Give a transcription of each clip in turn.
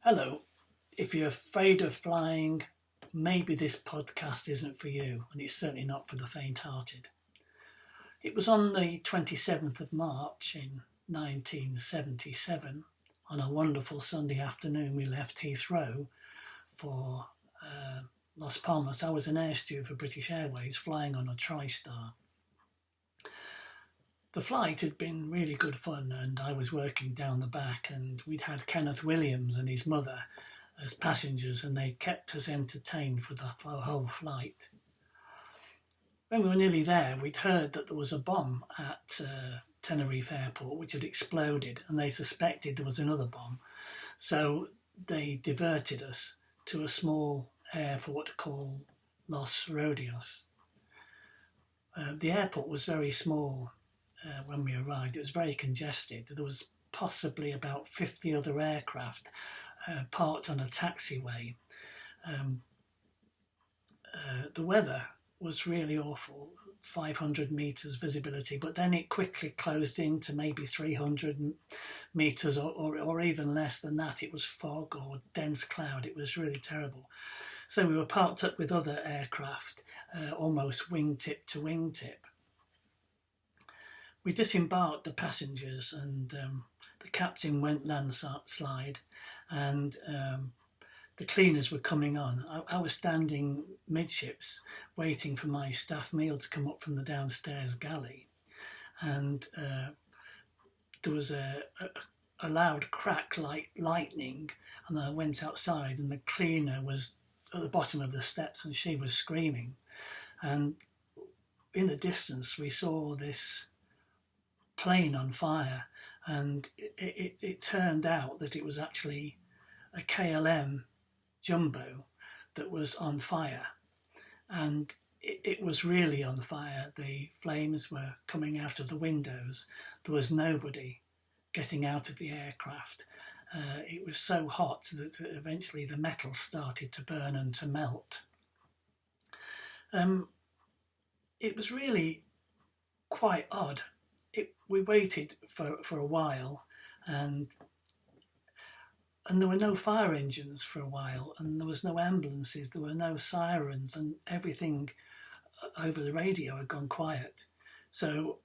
Hello, if you're afraid of flying, maybe this podcast isn't for you, and it's certainly not for the faint-hearted. It was on the 27th of March in 1977, on a wonderful Sunday afternoon, we left Heathrow for Las Palmas. I was an air steward for British Airways, flying on a TriStar. The flight had been really good fun, and I was working down the back, and we'd had Kenneth Williams and his mother as passengers, and they kept us entertained for the whole flight. When we were nearly there, we'd heard that there was a bomb at Tenerife Airport which had exploded, and they suspected there was another bomb. So they diverted us to a small airport called Los Rodeos. The airport was very small. When we arrived, it was very congested. There was possibly about 50 other aircraft parked on a taxiway. The weather was really awful, 500 metres visibility, but then it quickly closed in to maybe 300 metres or even less than that. It was fog or dense cloud. It was really terrible. So we were parked up with other aircraft, almost wingtip to wingtip. We disembarked the passengers, and the captain went landslide, and the cleaners were coming on. I was standing midships waiting for my staff meal to come up from the downstairs galley, and there was a loud crack like lightning, and I went outside, and the cleaner was at the bottom of the steps, and she was screaming. And in the distance we saw this plane on fire, and it turned out that it was actually a KLM jumbo that was on fire, and it was really on fire. The flames were coming out of the windows. There was nobody getting out of the aircraft. It was so hot that eventually the metal started to burn and to melt. It was really quite odd. We waited for a while, and there were no fire engines for a while, and there was no ambulances, there were no sirens, and everything over the radio had gone quiet. So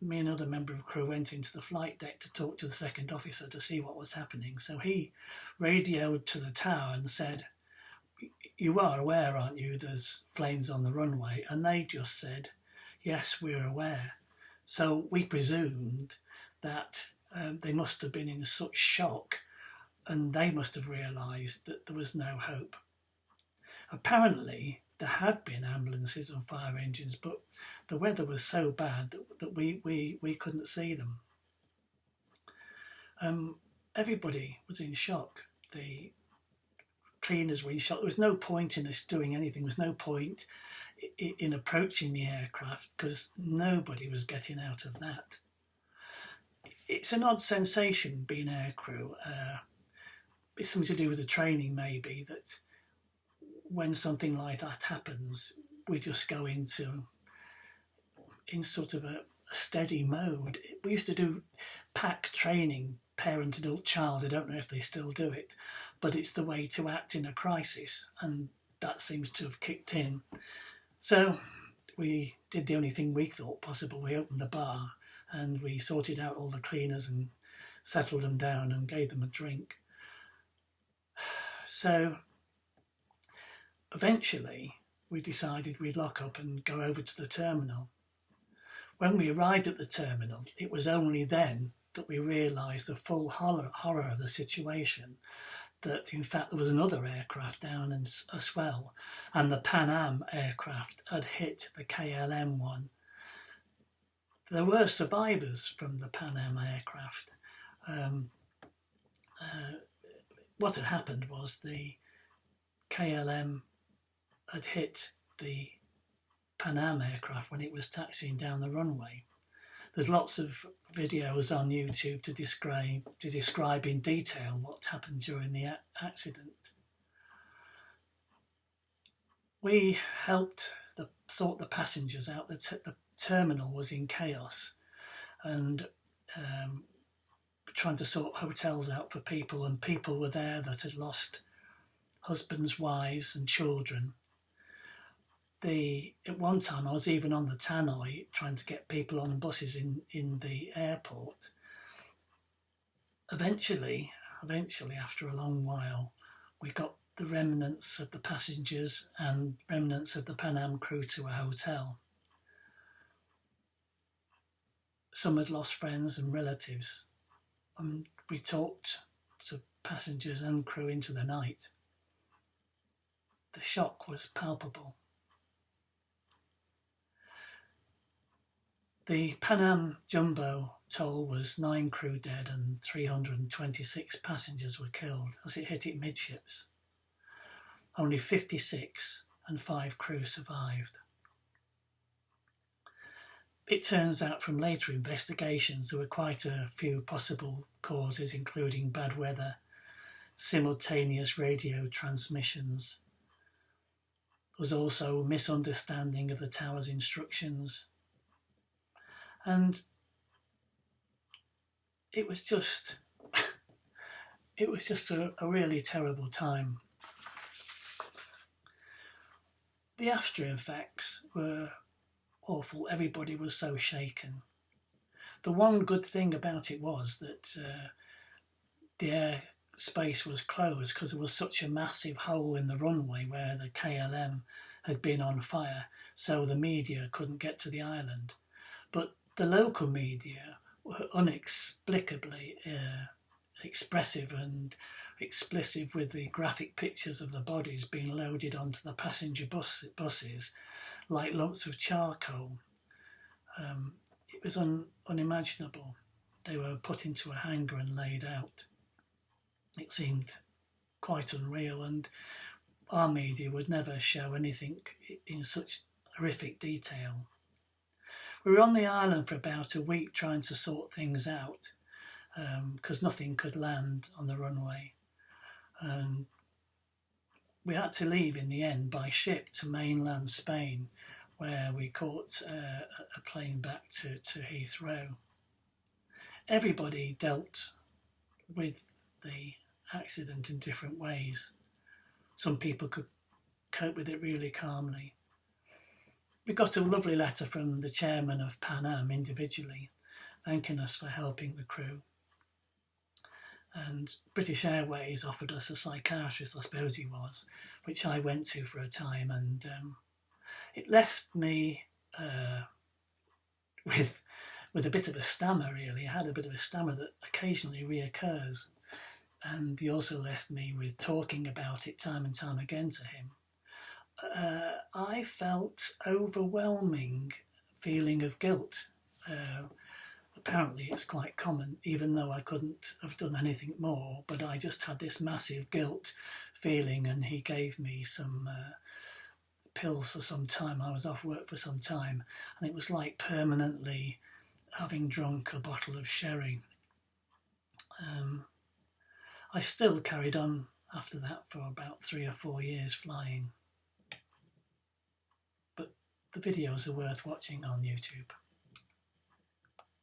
me and another member of the crew went into the flight deck to talk to the second officer to see what was happening. So he radioed to the tower and said, "You are aware, aren't you, there's flames on the runway?" And they just said, "Yes, we're aware." So we presumed that they must have been in such shock, and they must have realised that there was no hope. Apparently, there had been ambulances and fire engines, but the weather was so bad that we couldn't see them. Everybody was in shock. The cleaners were in shock. There was no point in us doing anything. There was no point in approaching the aircraft because nobody was getting out of that. It's an odd sensation being aircrew. It's something to do with the training, maybe, that when something like that happens, we just go in sort of a steady mode. We used to do PAC training, parent, adult, child. I don't know if they still do it, but it's the way to act in a crisis, and that seems to have kicked in. So we did the only thing we thought possible. We opened the bar and we sorted out all the cleaners and settled them down and gave them a drink. So eventually we decided we'd lock up and go over to the terminal. When we arrived at the terminal, it was only then that we realised the full horror of the situation, that in fact there was another aircraft down as well, and the Pan Am aircraft had hit the KLM one. There were survivors from the Pan Am aircraft. What had happened was the KLM had hit the Pan Am aircraft when it was taxiing down the runway. There's lots of videos on YouTube to describe in detail what happened during the accident. We helped sort the passengers out. The terminal was in chaos, and trying to sort hotels out for people, and people were there that had lost husbands, wives and children. At one time I was even on the tannoy trying to get people on buses in the airport. Eventually, after a long while, we got the remnants of the passengers and remnants of the Pan Am crew to a hotel. Some had lost friends and relatives, and we talked to passengers and crew into the night. The shock was palpable. The Pan Am jumbo toll was 9 crew dead and 326 passengers were killed as it hit midships. Only 56 and 5 crew survived. It turns out from later investigations there were quite a few possible causes, including bad weather, simultaneous radio transmissions. There was also misunderstanding of the tower's instructions. And it was just a really terrible time. The after effects were awful. Everybody was so shaken. The one good thing about it was that the air space was closed because there was such a massive hole in the runway where the KLM had been on fire, so the media couldn't get to the island. But the local media were inexplicably expressive and explicit with the graphic pictures of the bodies being loaded onto the passenger buses like lumps of charcoal. It was unimaginable. They were put into a hangar and laid out. It seemed quite unreal, and our media would never show anything in such horrific detail. We were on the island for about a week trying to sort things out because nothing could land on the runway. We had to leave in the end by ship to mainland Spain, where we caught a plane back to Heathrow. Everybody dealt with the accident in different ways. Some people could cope with it really calmly. We got a lovely letter from the chairman of Pan Am individually, thanking us for helping the crew. And British Airways offered us a psychiatrist, I suppose he was, which I went to for a time, and it left me with a bit of a stammer, really. I had a bit of a stammer that occasionally reoccurs, and he also left me with talking about it time and time again to him. I felt overwhelming feeling of guilt. Apparently it's quite common, even though I couldn't have done anything more, but I just had this massive guilt feeling, and he gave me some pills for some time. I was off work for some time, and it was like permanently having drunk a bottle of sherry. I still carried on after that for about 3 or 4 years flying. But the videos are worth watching on YouTube.